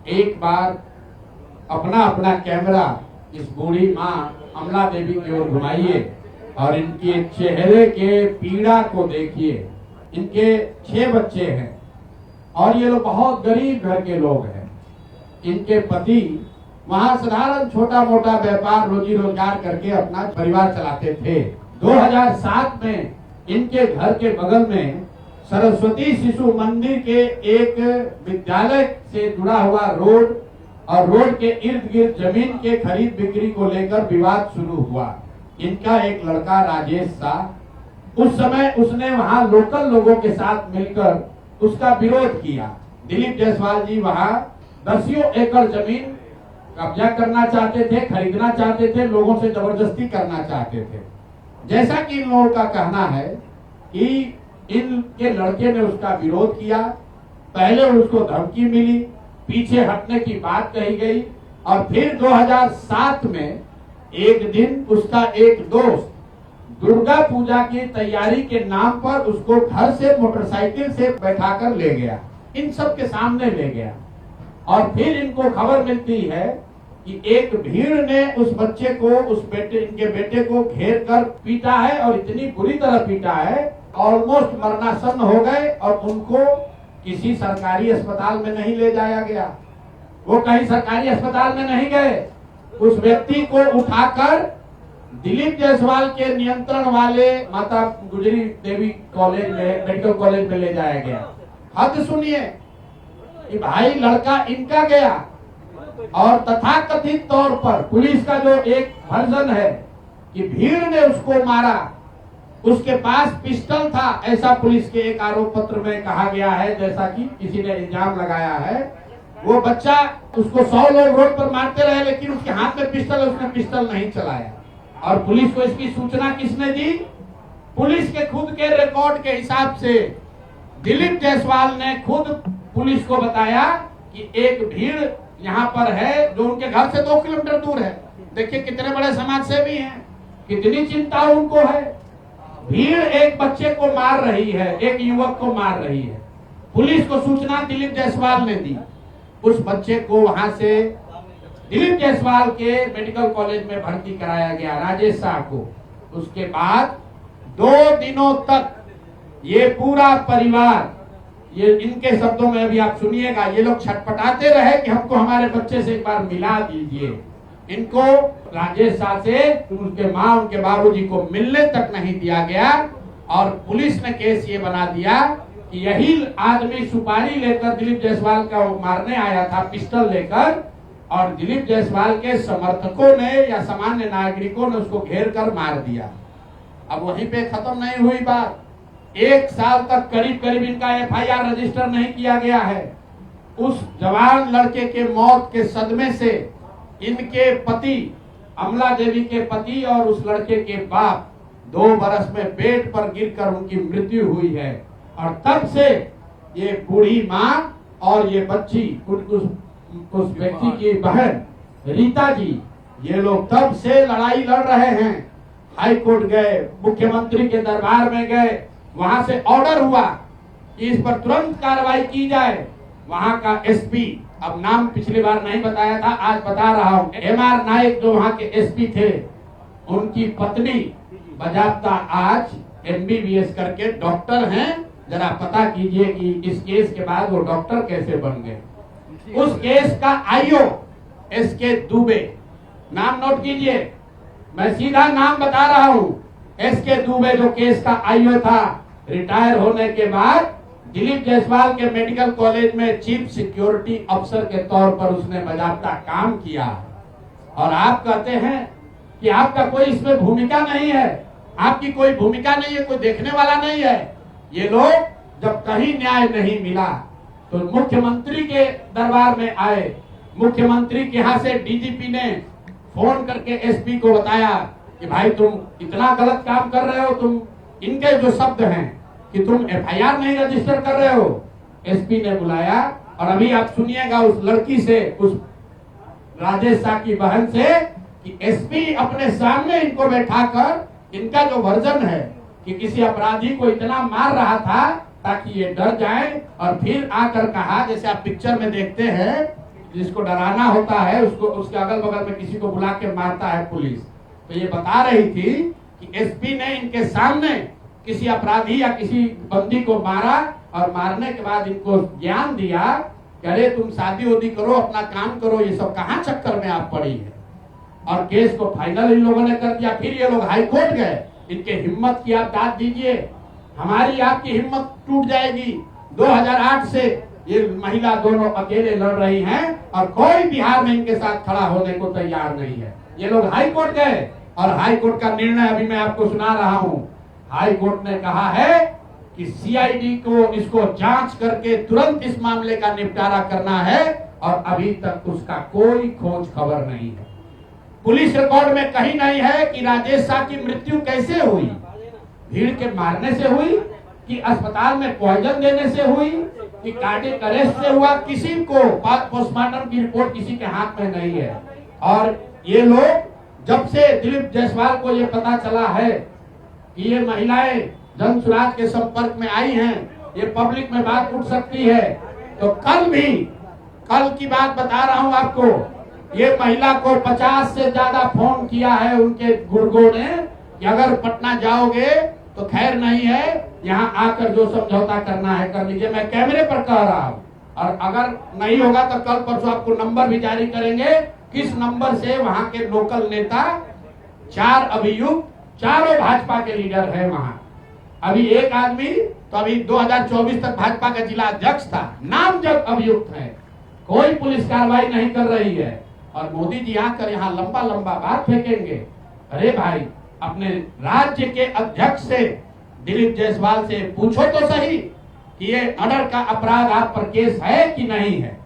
एक बार अपना अपना कैमरा इस बूढ़ी माँ अमला देवी की ओर घुमाइए और इनके चेहरे के पीड़ा को देखिए। इनके 6 बच्चे हैं और ये लोग बहुत गरीब घर के लोग हैं। इनके पति वहां साधारण छोटा मोटा व्यापार रोजी रोजगार करके अपना परिवार चलाते थे। 2007 में इनके घर के बगल में सरस्वती शिशु मंदिर के एक विद्यालय से जुड़ा हुआ रोड और रोड के इर्द गिर्द जमीन के खरीद बिक्री को लेकर विवाद शुरू हुआ। इनका एक लड़का राजेश शाह, उस समय उसने वहां लोकल लोगों के साथ मिलकर उसका विरोध किया। दिलीप जायसवाल जी वहां 10 एकड़ जमीन कब्जा करना चाहते थे, खरीदना चाहते थे, लोगों से जबरदस्ती करना चाहते थे। जैसा कि इन लोगों का कहना है कि इनके लड़के ने उसका विरोध किया, पहले उसको धमकी मिली, पीछे हटने की बात कही गई और फिर 2007 में एक दिन उसका एक दोस्त दुर्गा पूजा की तैयारी के नाम पर उसको घर से मोटरसाइकिल से बैठाकर ले गया, इन सब के सामने ले गया। और फिर इनको खबर मिलती है कि एक भीड़ ने उस बच्चे को, इनके बेटे को घेर कर पीटा है और इतनी बुरी तरह पीटा है, ऑलमोस्ट मरणासन्न हो गए और उनको किसी सरकारी अस्पताल में नहीं ले जाया गया। वो कहीं सरकारी अस्पताल में नहीं गए, उस व्यक्ति को उठाकर दिलीप जायसवाल के नियंत्रण वाले माता गुजरी देवी कॉलेज में, मेडिकल कॉलेज में ले जाया गया। हद सुनिए कि भाई लड़का इनका गया और तथाकथित तौर पर पुलिस का जो एक वर्जन है कि भीड़ ने उसको मारा, उसके पास पिस्टल था, ऐसा पुलिस के एक आरोप पत्र में कहा गया है, जैसा कि किसी ने इल्जाम लगाया है। वो बच्चा, उसको 100 लोग रोड पर मारते रहे लेकिन उसके हाथ में पिस्टल है, उसने पिस्टल नहीं चलाया। और पुलिस को इसकी सूचना किसने दी? पुलिस के खुद के रिकॉर्ड के हिसाब से दिलीप जायसवाल ने खुद पुलिस को बताया कि एक भीड़ यहाँ पर है जो उनके घर से 2 किलोमीटर दूर है। देखिए कितने बड़े समाज सेवी हैं, कितनी चिंता उनको है। भीड़ एक बच्चे को मार रही है, एक युवक को मार रही है। पुलिस को सूचना दिलीप जायसवाल ने दी, उस बच्चे को वहां से दिलीप जायसवाल के मेडिकल कॉलेज में भर्ती कराया गया, राजेश शाह को। उसके बाद 2 दिनों तक ये पूरा परिवार, ये इनके शब्दों में अभी आप सुनिएगा, ये लोग छटपटाते रहे कि हमको हमारे बच्चे से एक बार मिला दीजिए। इनको राजेश शाह से उनके माँ, उनके बाबूजी को मिलने तक नहीं दिया गया और पुलिस ने केस ये बना दिया कि यही आदमी सुपारी लेकर दिलीप जायसवाल का मारने आया था, पिस्टल लेकर, और दिलीप जायसवाल के समर्थकों ने या सामान्य नागरिकों ने उसको घेर कर मार दिया। अब वहीं पे खत्म नहीं हुई बात। 1 साल तक करीब करीब इनका FIR रजिस्टर नहीं किया गया है। उस जवान लड़के के मौत के सदमे से इनके पति, अमला देवी के पति और उस लड़के के बाप 2 बरस में बेड पर गिरकर उनकी मृत्यु हुई है। और तब से ये बूढ़ी माँ और ये बच्ची, उस व्यक्ति की बहन रीता जी, ये लोग तब से लड़ाई लड़ रहे हैं। हाई कोर्ट गए, मुख्यमंत्री के दरबार में गए, वहां से ऑर्डर हुआ कि इस पर तुरंत कार्रवाई की जाए। वहां का SP, अब नाम पिछली बार नहीं बताया था, आज बता रहा हूँ, MR नायक जो वहां के SP थे, उनकी पत्नी बजाबता आज MBBS करके डॉक्टर हैं। जरा पता कीजिए कि इस केस के बाद वो डॉक्टर कैसे बन गए। उस केस का IO SK दुबे, नाम नोट कीजिए, मैं सीधा नाम बता रहा हूँ। SK दुबे जो केस का IO था, रिटायर होने के बाद दिलीप जायसवाल के मेडिकल कॉलेज में चीफ सिक्योरिटी अफसर के तौर पर उसने बाकायदा काम किया। और आप कहते हैं कि आपका कोई इसमें भूमिका नहीं है, आपकी कोई भूमिका नहीं है, कोई देखने वाला नहीं है। ये लोग जब कहीं न्याय नहीं मिला तो मुख्यमंत्री के दरबार में आए। मुख्यमंत्री के यहाँ से DGP ने फोन करके SP को बताया कि भाई तुम इतना गलत काम कर रहे हो, तुम, इनके जो शब्द हैं कि तुम FIR नहीं रजिस्टर कर रहे हो। SP ने बुलाया और अभी आप सुनिएगा उस लड़की से, उस राजेश शाह की बहन से, कि SP अपने सामने इनको बैठाकर इनका जो वर्जन है कि किसी अपराधी को इतना मार रहा था ताकि ये डर जाए, और फिर आकर कहा, जैसे आप पिक्चर में देखते हैं, जिसको डराना होता है उसको उसके अगल बगल में किसी को बुला के मारता है पुलिस। तो ये बता रही थी कि एसपी ने इनके सामने किसी अपराधी या किसी बंदी को मारा और मारने के बाद इनको ज्ञान दिया कि अरे तुम शादी उदी करो, अपना काम करो, ये सब कहाँ चक्कर में आप पड़ी है। और केस को फाइनल इन लोगों ने कर दिया। फिर ये लोग हाई कोर्ट गए। इनके हिम्मत की आप दाद दीजिए, हमारी आपकी हिम्मत टूट जाएगी। 2008 से ये महिला दोनों अकेले लड़ रही हैं और कोई बिहार में इनके साथ खड़ा होने को तैयार नहीं है। ये लोग हाई कोर्ट गए और हाई कोर्ट का निर्णय अभी मैं आपको सुना रहा हूं। हाई कोर्ट ने कहा है कि सीआईडी को इसको जांच करके तुरंत इस मामले का निपटारा करना है और अभी तक उसका कोई खोज खबर नहीं है। पुलिस रिकॉर्ड में कहीं नहीं है कि राजेश शाह की मृत्यु कैसे हुई, भीड़ के मारने से हुई कि अस्पताल में पॉइजन देने से हुई कि कार्डियक अरेस्ट से हुआ। किसी को पोस्टमार्टम की रिपोर्ट किसी के हाथ में नहीं है। और ये लोग जब से दिलीप जायसवाल को ये पता चला है कि ये महिलाएं जन सुराज के संपर्क में आई हैं, ये पब्लिक में बात उठ सकती है, तो कल की बात बता रहा हूं आपको, ये महिला को 50 से ज्यादा फोन किया है उनके गुर्गों ने कि अगर पटना जाओगे तो खैर नहीं है, यहाँ आकर जो समझौता करना है कर लीजिए। मैं कैमरे पर कह रहा हूँ और अगर नहीं होगा तो कल परसों आपको नंबर भी जारी करेंगे किस नंबर से वहाँ के लोकल नेता 4 अभियुक्त, चारों भाजपा के लीडर है वहां। अभी एक आदमी तो अभी 2024 तक भाजपा का जिला अध्यक्ष था, नामजद अभियुक्त है, कोई पुलिस कार्रवाई नहीं कर रही है। और मोदी जी आकर यहाँ लंबा लंबा बात फेंकेंगे। अरे भाई, अपने राज्य के अध्यक्ष से दिलीप जायसवाल से पूछो तो सही कि ये मर्डर का अपराध आप पर केस है कि नहीं है।